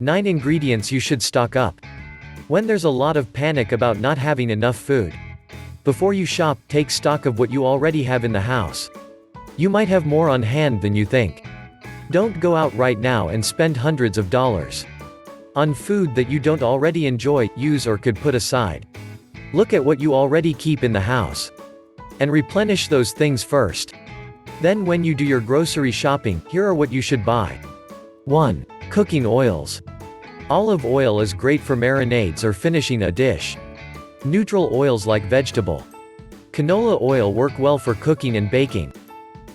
9 ingredients you should stock up. When there's a lot of panic about not having enough food. Before you shop, take stock of what you already have in the house. You might have more on hand than you think. Don't go out right now and spend hundreds of dollars on food that you don't already enjoy, use or could put aside. Look at what you already keep in the house and replenish those things first. Then when you do your grocery shopping, here are what you should buy. 1. Cooking oils. Olive oil is great for marinades or finishing a dish. Neutral oils like vegetable. Canola oil work well for cooking and baking.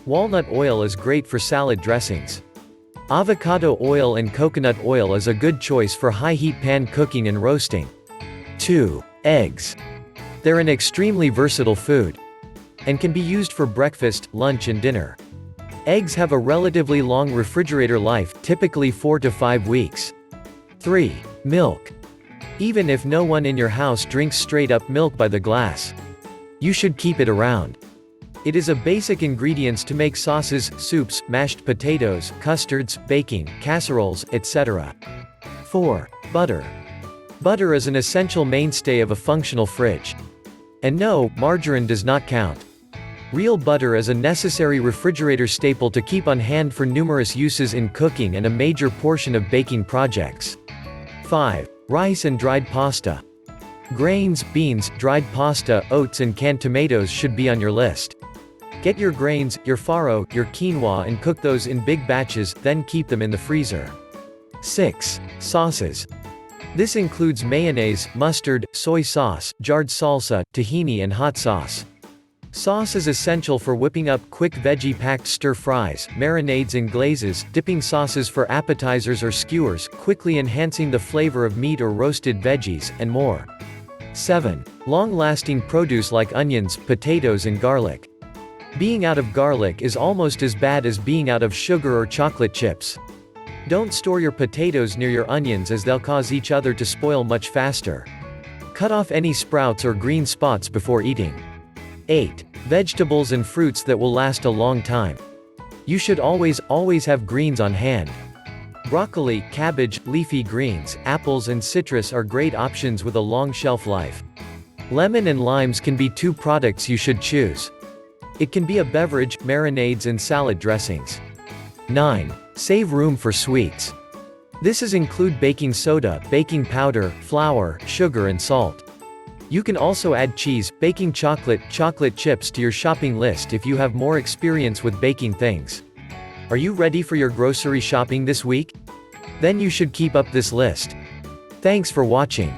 Walnut oil is great for salad dressings. Avocado oil and coconut oil is a good choice for high-heat pan cooking and roasting. 2. Eggs. They're an extremely versatile food and can be used for breakfast, lunch and dinner. Eggs have a relatively long refrigerator life, typically 4 to 5 weeks. 3. Milk. Even if no one in your house drinks straight-up milk by the glass, you should keep it around. It is a basic ingredient to make sauces, soups, mashed potatoes, custards, baking, casseroles, etc. 4. Butter. Butter is an essential mainstay of a functional fridge. And no, margarine does not count. Real butter is a necessary refrigerator staple to keep on hand for numerous uses in cooking and a major portion of baking projects. 5. Rice and dried pasta. Grains, beans, dried pasta, oats and canned tomatoes should be on your list. Get your grains, your farro, your quinoa and cook those in big batches, then keep them in the freezer. 6. Sauces. This includes mayonnaise, mustard, soy sauce, jarred salsa, tahini and hot sauce. Sauce is essential for whipping up quick veggie-packed stir-fries, marinades and glazes, dipping sauces for appetizers or skewers, quickly enhancing the flavor of meat or roasted veggies, and more. 7. Long-lasting produce like onions, potatoes and garlic. Being out of garlic is almost as bad as being out of sugar or chocolate chips. Don't store your potatoes near your onions as they'll cause each other to spoil much faster. Cut off any sprouts or green spots before eating. 8. Vegetables and fruits that will last a long time. You should always have greens on hand. Broccoli, cabbage, leafy greens, apples and citrus are great options with a long shelf life. Lemon and limes can be 2 products you should choose. It can be a beverage, marinades and salad dressings. 9. Save room for sweets. This include baking soda, baking powder, flour, sugar and salt. You can also add cheese, baking chocolate, chocolate chips to your shopping list if you have more experience with baking things. Are you ready for your grocery shopping this week? Then you should keep up this list. Thanks for watching.